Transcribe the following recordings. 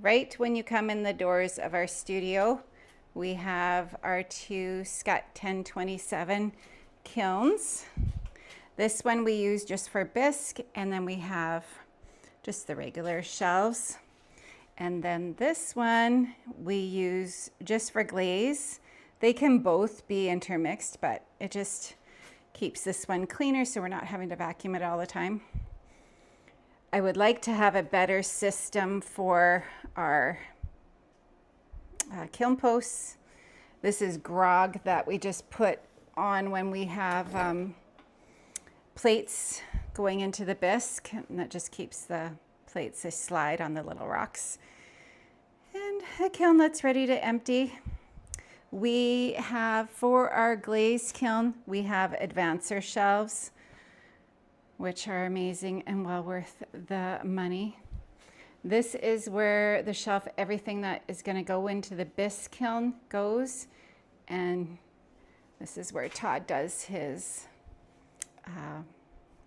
right when you come in the doors of our studio, we have our two Skutt 1027 kilns. This one we use just for bisque, and then we have just the regular shelves. And then this one we use just for glaze. They can both be intermixed, but it just keeps this one cleaner so we're not having to vacuum it all the time. I would like to have a better system for our kiln posts. This is grog that we just put on when we have plates going into the bisque, and that just keeps the plates to slide on the little rocks. And a kiln that's ready to empty. We have, for our glaze kiln, we have advancer shelves, which are amazing and well worth the money. This is where the shelf, everything that is going to go into the bisque kiln goes. And this is where Todd does his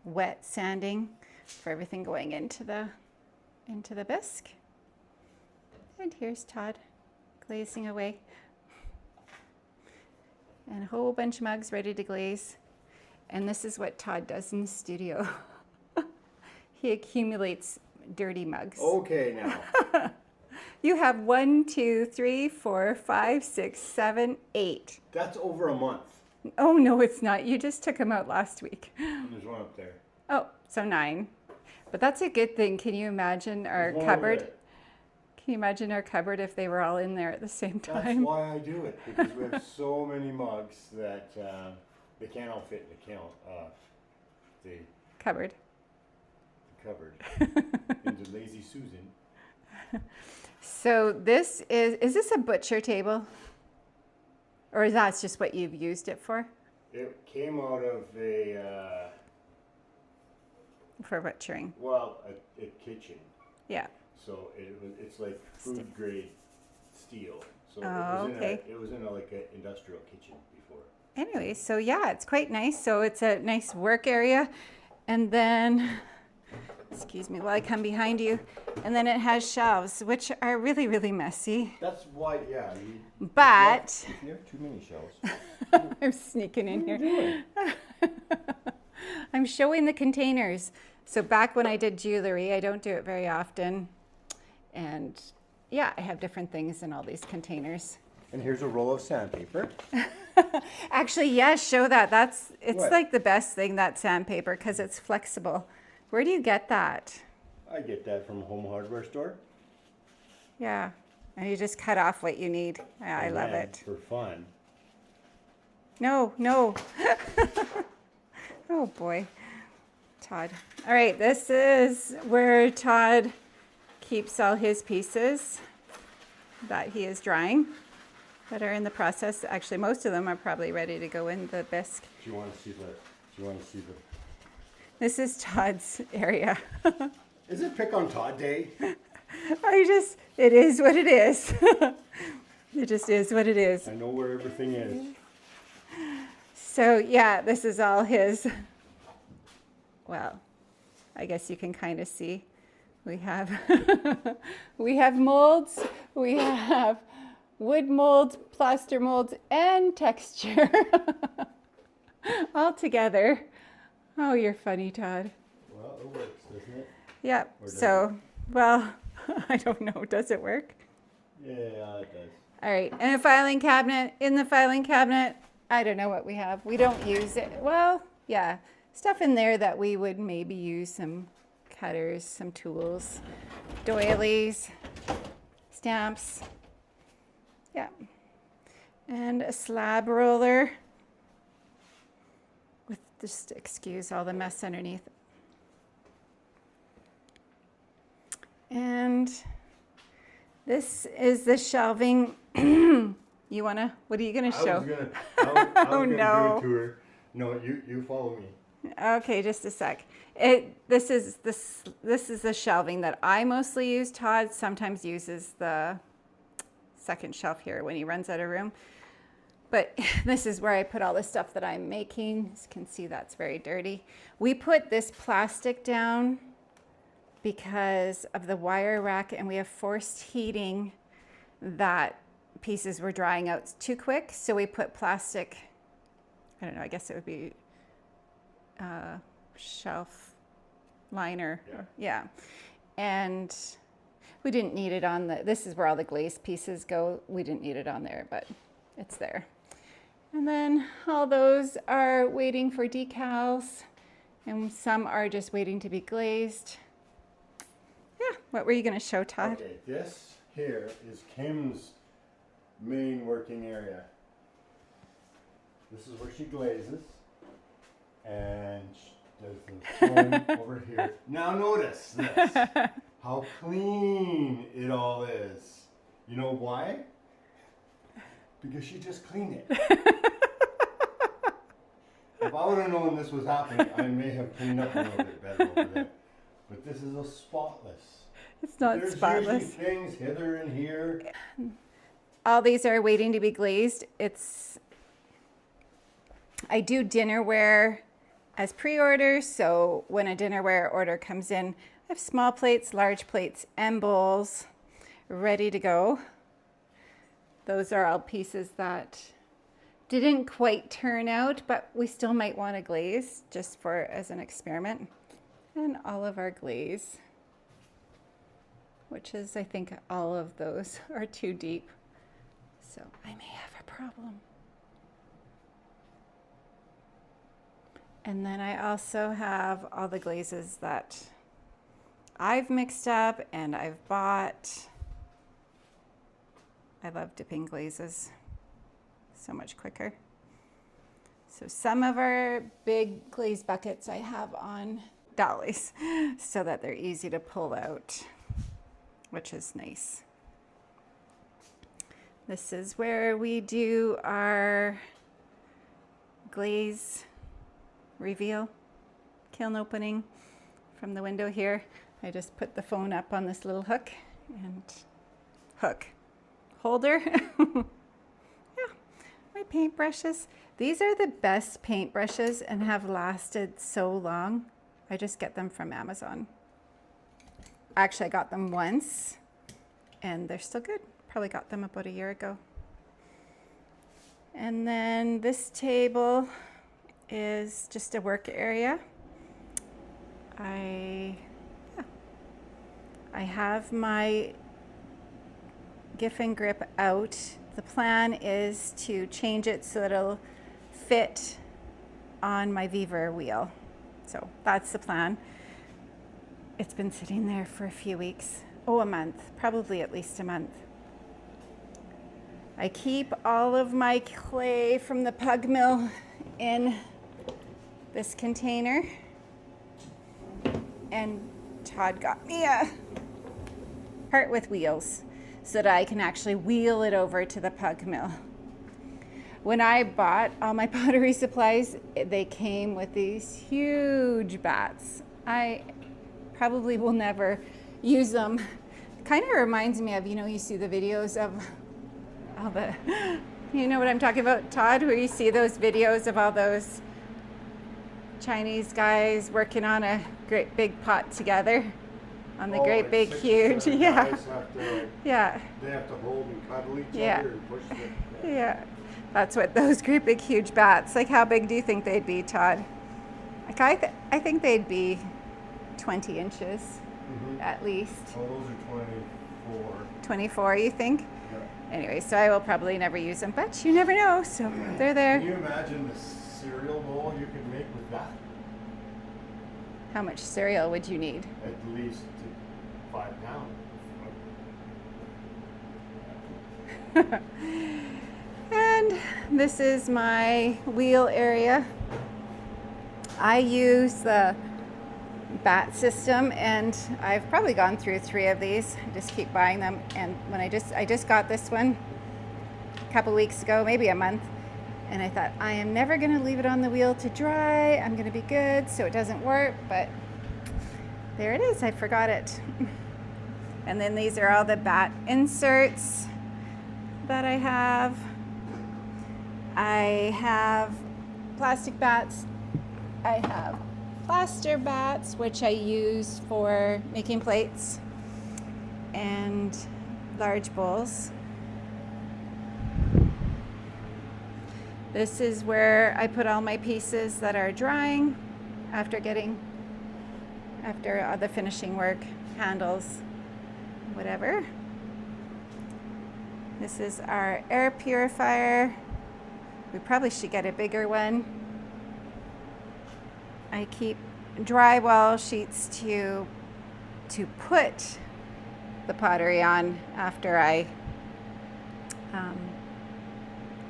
wet sanding for everything going into the bisque. And here's Todd glazing away. And a whole bunch of mugs ready to glaze. And this is what Todd does in the studio. He accumulates dirty mugs. Okay, now. You have 1, 2, 3, 4, 5, 6, 7, 8. That's over a month. Oh, no, it's not. You just took them out last week. And there's one up there. Oh, so 9. But that's a good thing. Can you imagine our cupboard? Can you imagine our cupboard if they were all in there at the same time? That's why I do it, because we have so many mugs that they can't all fit in the Cupboard. Cupboard. Into Lazy Susan. So this is this a butcher table? Or is that just what you've used it for? It came out of For butchering. a kitchen. Yeah. So it's like food grade steel. So okay. It was in like an industrial kitchen before. Anyway, so yeah, it's quite nice. So it's a nice work area. And then, excuse me while I come behind you. And then it has shelves, which are really, really messy. That's why, yeah. But You have too many shelves. I'm sneaking in What are here. you doing? I'm showing the containers. So back when I did jewelry, I don't do it very often. And yeah, I have different things in all these containers. And here's a roll of sandpaper. Actually, yes, show that. It's What? like the best thing, that sandpaper, because it's flexible. Where do you get that? I get that from a home hardware store. Yeah, and you just cut off what you need. I And love then it. For fun. No. Oh boy, Todd. All right, this is where Todd keeps all his pieces that he is drying that are in the process. Actually, most of them are probably ready to go in the bisque. Do you want to see the? This is Todd's area. Is it Pick on Todd Day? It is what it is. It just is what it is. I know where everything is. So yeah, this is all his. Well, I guess you can kind of see. We have we have molds, we have wood molds, plaster molds, and texture all together. Oh, you're funny, Todd. Well, it works, doesn't it? Yep. Or does So, well, I don't know. Does it work? Yeah, it does. All right. And a filing cabinet. In the filing cabinet, I don't know what we have. We don't use it. Well, yeah, stuff in there that we would maybe use, some cutters, some tools, doilies, stamps. Yeah. And a slab roller with, just excuse all the mess underneath. And this is the shelving. You wanna? What are you gonna show? I was Oh, gonna no. do a tour. No, you follow me. Okay, just a sec. This is the shelving that I mostly use. Todd sometimes uses the second shelf here when he runs out of room. But this is where I put all the stuff that I'm making. As you can see, that's very dirty. We put this plastic down because of the wire rack, and we have forced heating, that pieces were drying out too quick. So we put plastic, I don't know, I guess it would be shelf liner. Yeah. And we didn't need it on this is where all the glaze pieces go. We didn't need it on there, but it's there. And then all those are waiting for decals, and some are just waiting to be glazed. Yeah, what were you going to show, Todd? Okay, this here is Kim's main working area. This is where she glazes, and she does the foam over here. Now notice this, how clean it all is. You know why? Because she just cleaned it. If I would have known this was happening, I may have cleaned up a little bit better over there. But this is a spotless. It's not spotless. There's usually things hither and here. All these are waiting to be glazed. I do dinnerware as pre-order, so when a dinnerware order comes in, I have small plates, large plates, and bowls ready to go. Those are all pieces that didn't quite turn out, but we still might want to glaze just as an experiment. And all of our glaze, which is, I think all of those are too deep. So I may have a problem. And then I also have all the glazes that I've mixed up and I've bought. I love dipping glazes, so much quicker. So some of our big glaze buckets I have on dollies so that they're easy to pull out, which is nice. This is where we do our glaze reveal, kiln opening from the window here. I just put the phone up on this little hook and holder. Yeah, my paintbrushes. These are the best paintbrushes and have lasted so long. I just get them from Amazon. Actually, I got them once and they're still good. Probably got them about a year ago. And then this table is just a work area. I have my Giffen grip out. The plan is to change it so that it'll fit on my Viver wheel. So that's the plan. It's been sitting there for a few weeks. Oh, a month, probably at least a month. I keep all of my clay from the pug mill in this container. And Todd got me a part with wheels so that I can actually wheel it over to the pug mill. When I bought all my pottery supplies, they came with these huge bats. I probably will never use them. Kind of reminds me of, you see the videos of all the, you know what I'm talking about, Todd, where you see those videos of all those Chinese guys working on a great big pot together on the great big huge, yeah. They have to hold and cuddle each other and push them. Yeah, that's what those great big huge bats, like how big do you think they'd be, Todd? Like I think they'd be 20 inches at least. Oh, those are 24. 24, you think? Yeah. Anyway, so I will probably never use them, but you never know, so they're there. Can you imagine the cereal bowl you could make with that? How much cereal would you need? At least 5 pounds. And this is my wheel area. I use the bat system, and I've probably gone through 3 of these. I just keep buying them, and when I just got this one a couple weeks ago, maybe a month, and I thought I am never going to leave it on the wheel to dry. I'm going to be good so it doesn't warp, but there it is. I forgot it. And then these are all the bat inserts that I have. I have plastic bats. I have plaster bats, which I use for making plates and large bowls. This is where I put all my pieces that are drying after all the finishing work, handles, whatever. This is our air purifier. We probably should get a bigger one. I keep drywall sheets to put the pottery on after I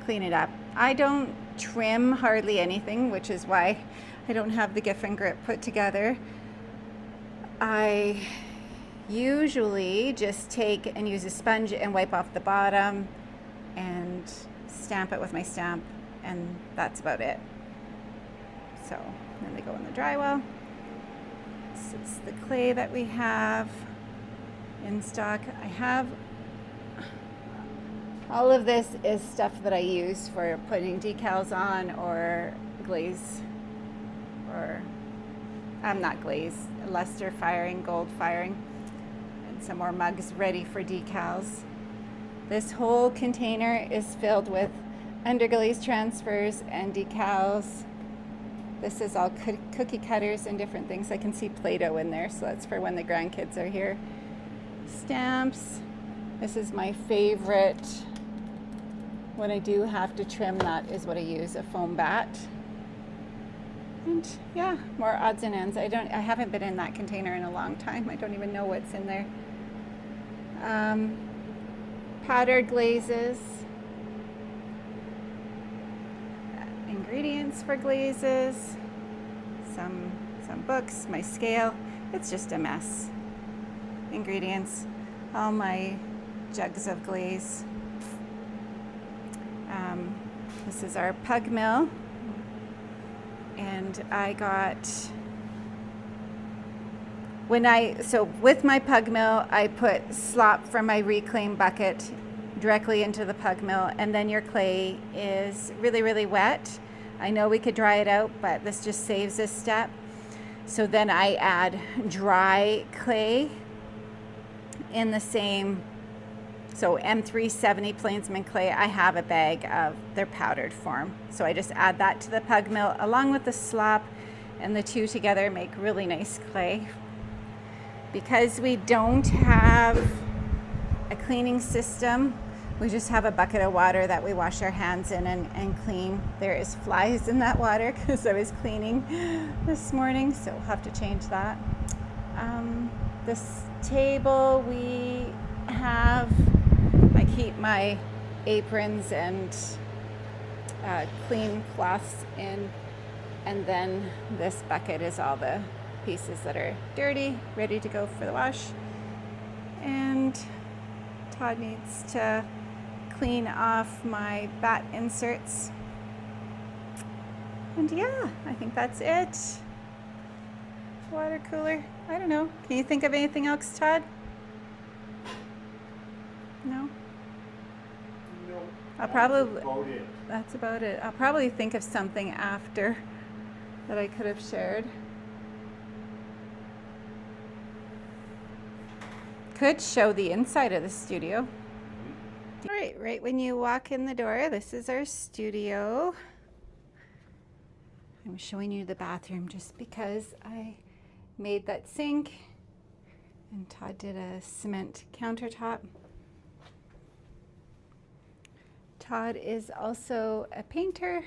clean it up. I don't trim hardly anything, which is why I don't have the giff and grip put together. I usually just take and use a sponge and wipe off the bottom and stamp it with my stamp, and that's about it. So then they go in the drywall. This is the clay that we have in stock. I have all of this is stuff that I use for putting decals on or glaze, or not glaze, luster firing, gold firing, and some more mugs ready for decals. This whole container is filled with underglaze transfers and decals. This is all cookie cutters and different things. I can see Play-Doh in there, so that's for when the grandkids are here. Stamps. This is my favorite. When I do have to trim, that is what I use, a foam bat. And yeah, more odds and ends. I haven't been in that container in a long time. I don't even know what's in there. Powdered glazes. Ingredients for glazes. Some books, my scale. It's just a mess. Ingredients. All my jugs of glaze. This is our pug mill, and I got, with my pug mill, I put slop from my reclaim bucket directly into the pug mill, and then your clay is really, really wet. I know we could dry it out, but this just saves this step. So then I add dry clay in the same, so M370 Plainsman clay, I have a bag of their powdered form. So I just add that to the pug mill along with the slop, and the two together make really nice clay. Because we don't have a cleaning system, we just have a bucket of water that we wash our hands in and clean. There is flies in that water because I was cleaning this morning, so we'll have to change that. This table we have, I keep my aprons and clean cloths in, and then this bucket is all the pieces that are dirty, ready to go for the wash. And Todd needs to clean off my bat inserts. And yeah, I think that's it. Water cooler. I don't know. Can you think of anything else, Todd? No? No. That's about it. I'll probably think of something after that I could have shared. Could show the inside of the studio. All right when you walk in the door, this is our studio. I'm showing you the bathroom just because I made that sink and Todd did a cement countertop. Todd is also a painter.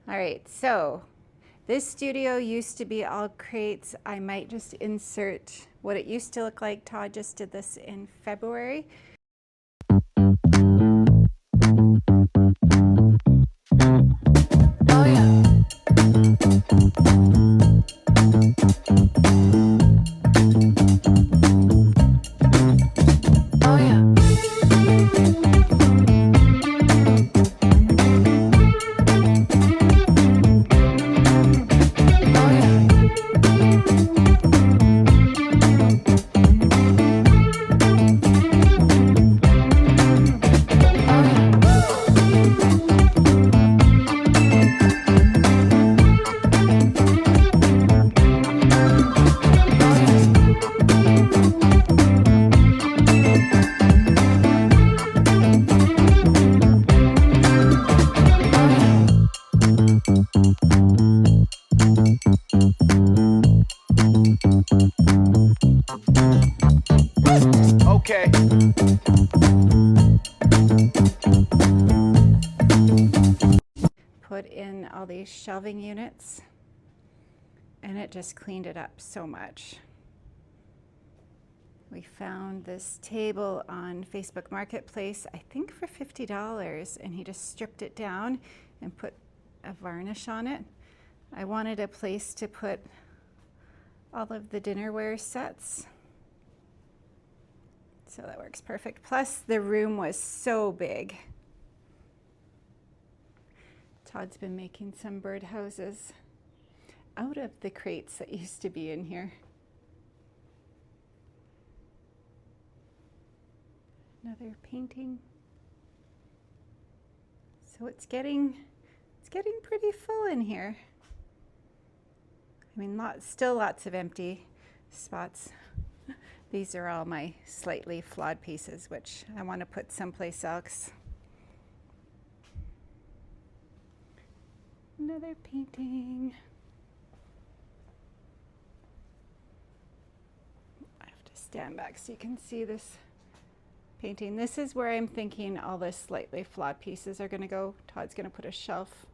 All right, so this studio used to be all crates. I might just insert what it used to look like. Todd just did this in February. Oh yeah. Oh yeah. Okay. Put in all these shelving units, and it just cleaned it up so much. We found this table on Facebook Marketplace, I think for $50, and he just stripped it down and put a varnish on it. I wanted a place to put all of the dinnerware sets, so that works perfect. Plus the room was so big. Todd's been making some birdhouses out of the crates that used to be in here. Another painting. So it's getting pretty full in here. I mean, still lots of empty spots. These are all my slightly flawed pieces, which I want to put someplace else. Another painting. I have to stand back so you can see this painting. This is where I'm thinking all the slightly flawed pieces are going to go. Todd's going to put a shelf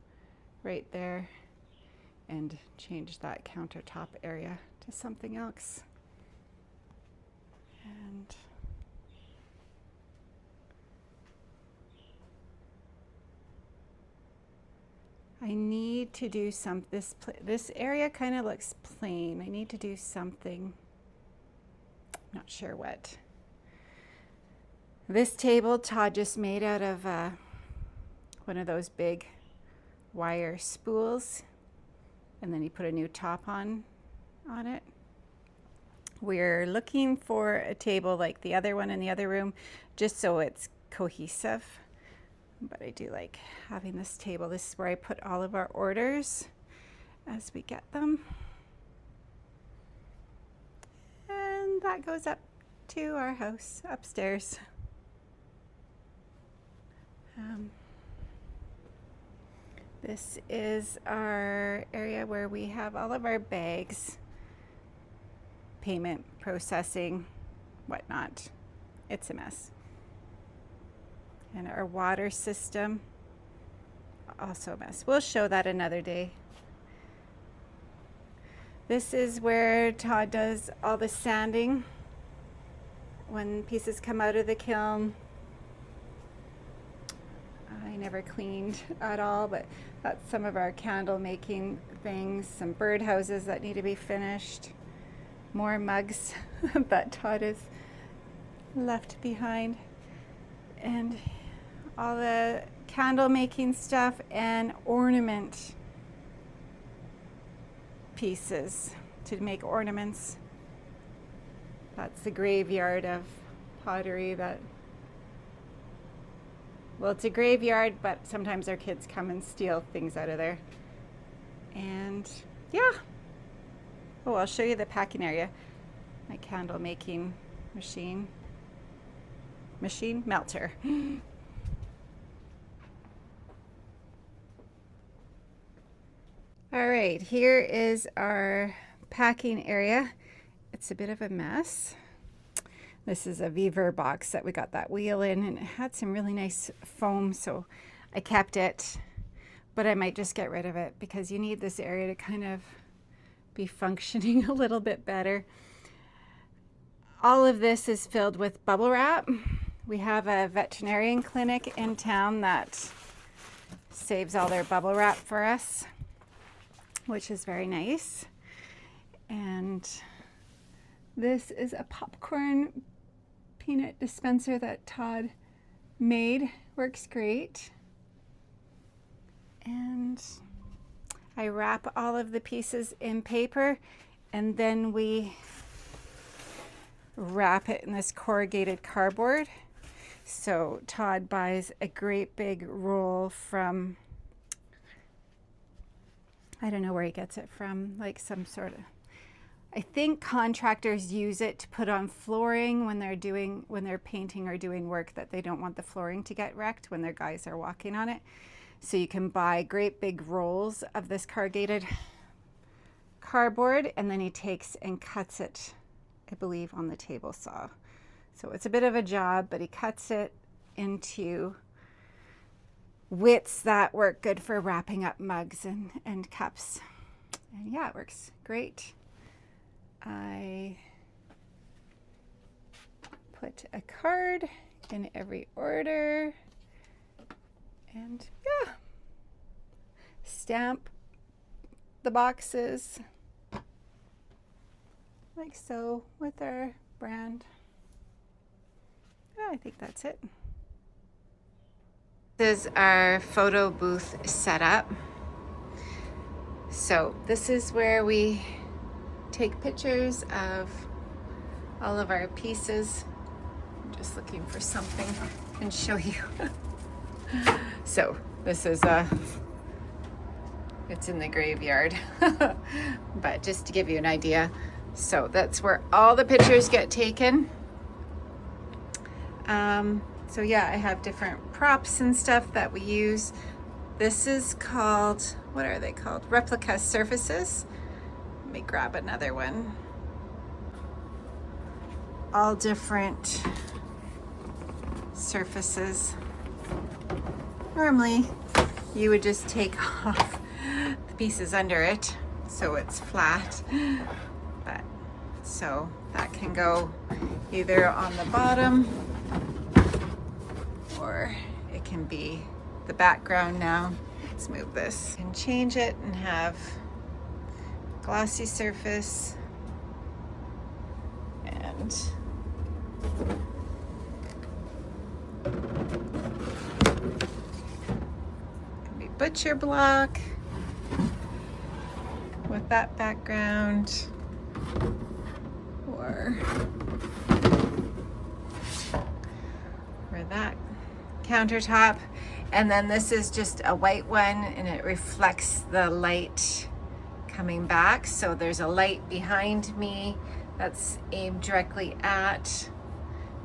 right there and change that countertop area to something else. And I need to do this area kind of looks plain. I need to do something. Not sure what. This table Todd just made out of one of those big wire spools, and then he put a new top on it. We're looking for a table like the other one in the other room, just so it's cohesive. But I do like having this table. This is where I put all of our orders as we get them. And that goes up to our house upstairs. This is our area where we have all of our bags, payment, processing, whatnot. It's a mess. And our water system, also a mess. We'll show that another day. This is where Todd does all the sanding when pieces come out of the kiln. I never cleaned at all, but that's some of our candle making things, some birdhouses that need to be finished, more mugs that Todd has left behind, and all the candle making stuff and ornament pieces to make ornaments. That's the graveyard of pottery well, it's a graveyard, but sometimes our kids come and steal things out of there. And yeah. Oh, I'll show you the packing area. My candle making machine melter. All right, here is our packing area. It's a bit of a mess. This is a Viver box that we got that wheel in, and it had some really nice foam, so I kept it, but I might just get rid of it because you need this area to kind of be functioning a little bit better. All of this is filled with bubble wrap. We have a veterinarian clinic in town that saves all their bubble wrap for us, which is very nice. And this is a popcorn peanut dispenser that Todd made. Works great. And I wrap all of the pieces in paper, and then we wrap it in this corrugated cardboard. So Todd buys a great big roll from, I don't know where he gets it from, like some sort of, I think contractors use it to put on flooring when they're painting or doing work that they don't want the flooring to get wrecked when their guys are walking on it. So you can buy great big rolls of this corrugated cardboard, and then he takes and cuts it I believe, on the table saw. So it's a bit of a job, but he cuts it into widths that work good for wrapping up mugs and cups. And yeah, it works great. I put a card in every order and yeah, stamp the boxes like so with our brand. Yeah, I think that's it. This is our photo booth setup. So this is where we take pictures of all of our pieces. I'm just looking for something I can show you. So this is it's in the graveyard, but just to give you an idea. So that's where all the pictures get taken. So yeah, I have different props and stuff that we use. This is called, what are they called? Replica surfaces. Let me grab another one. All different surfaces. Normally, you would just take off the pieces under it so it's flat. But so that can go either on the bottom or it can be the background now. Let's move this and change it and have glossy surface and can be butcher block with that background or that countertop. And then this is just a white one and it reflects the light coming back. So there's a light behind me that's aimed directly at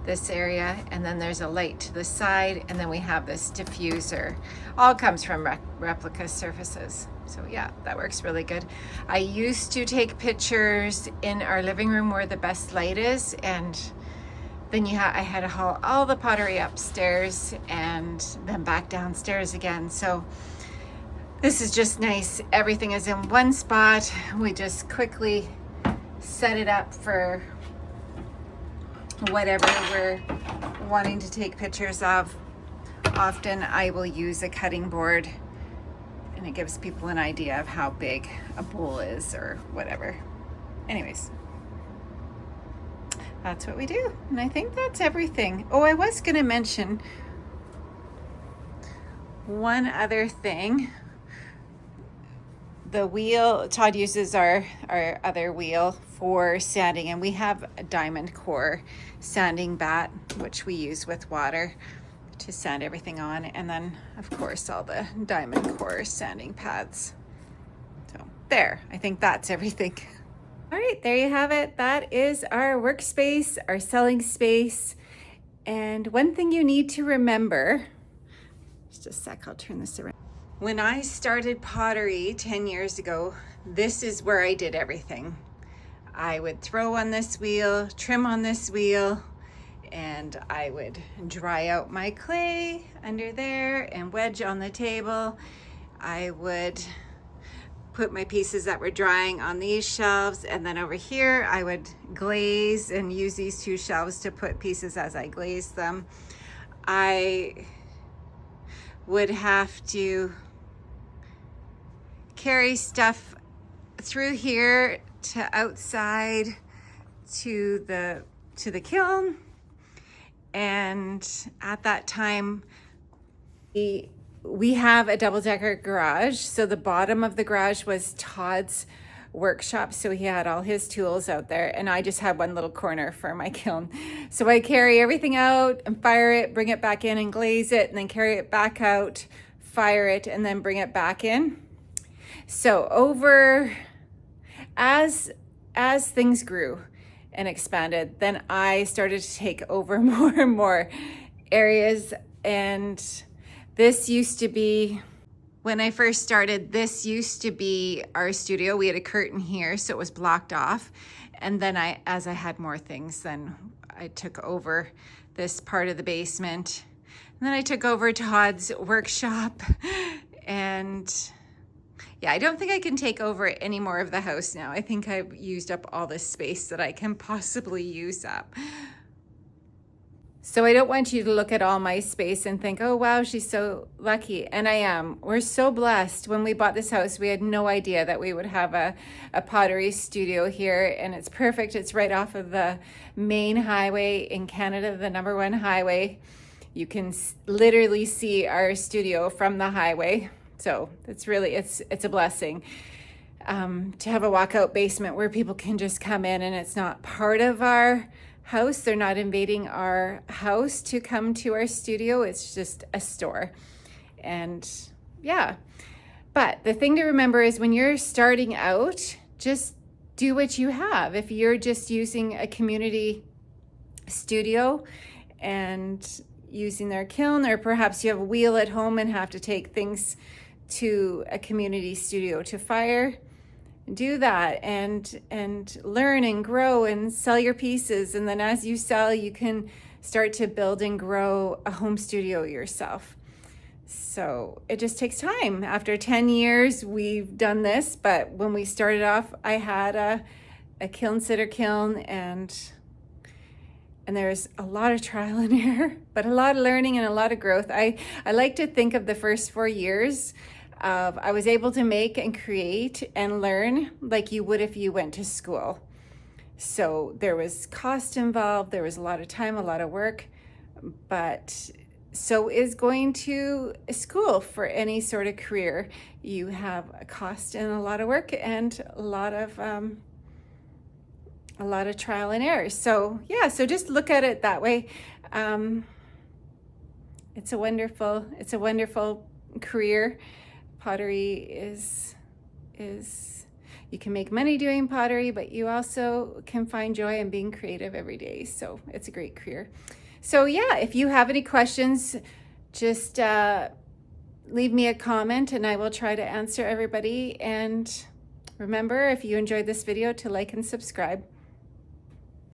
this area, and then there's a light to the side, and then we have this diffuser. All comes from replica surfaces. So yeah, that works really good. I used to take pictures in our living room where the best light is, and then I had to haul all the pottery upstairs and then back downstairs again. So this is just nice. Everything is in one spot. We just quickly set it up for whatever we're wanting to take pictures of. Often I will use a cutting board and it gives people an idea of how big a bowl is or whatever. Anyways, that's what we do. And I think that's everything. Oh, I was gonna mention one other thing. The wheel, Todd uses our other wheel for sanding, and we have a diamond core sanding bat, which we use with water to sand everything on. And then of course, all the diamond core sanding pads. So there, I think that's everything. All right, there you have it. That is our workspace, our selling space. And one thing you need to remember, just a sec, I'll turn this around. When I started pottery 10 years ago, this is where I did everything. I would throw on this wheel, trim on this wheel, and I would dry out my clay under there and wedge on the table. I would put my pieces that were drying on these shelves, and then over here I would glaze and use these two shelves to put pieces as I glazed them. I would have to carry stuff through here to outside to the kiln, and at that time we have a double-decker garage. So the bottom of the garage was Todd's workshop, so he had all his tools out there, and I just had one little corner for my kiln. So I carry everything out and fire it, bring it back in and glaze it, and then carry it back out, fire it, and then bring it back in. So as things grew and expanded, then I started to take over more and more areas. And this used to be, when I first started, this used to be our studio. We had a curtain here, so it was blocked off. And then as I had more things, then I took over this part of the basement. And then I took over Todd's workshop. And yeah, I don't think I can take over any more of the house now. I think I've used up all the space that I can possibly use up. So I don't want you to look at all my space and think, oh, wow, she's so lucky. And I am. We're so blessed. When we bought this house, we had no idea that we would have a pottery studio here. And it's perfect. It's right off of the main highway in Canada, the #1 highway. You can literally see our studio from the highway. So it's really, it's a blessing to have a walkout basement where people can just come in and it's not part of our house. They're not invading our house to come to our studio. It's just a store. And yeah, but the thing to remember is when you're starting out, just do what you have. If you're just using a community studio and using their kiln, or perhaps you have a wheel at home and have to take things to a community studio to fire, do that and learn and grow and sell your pieces. And then as you sell, you can start to build and grow a home studio yourself. So it just takes time. After 10 years, we've done this. But when we started off, I had a kiln sitter kiln, and there's a lot of trial and error, but a lot of learning and a lot of growth. I like to think of the first 4 years of I was able to make and create and learn like you would if you went to school. So there was cost involved, there was a lot of time, a lot of work, but so is going to school for any sort of career. You have a cost and a lot of work and a lot of trial and error. So yeah, so just look at it that way. It's a wonderful career. Pottery is you can make money doing pottery, but you also can find joy in being creative every day. So it's a great career. So yeah, if you have any questions, just leave me a comment and I will try to answer everybody. And remember, if you enjoyed this video, to like and subscribe.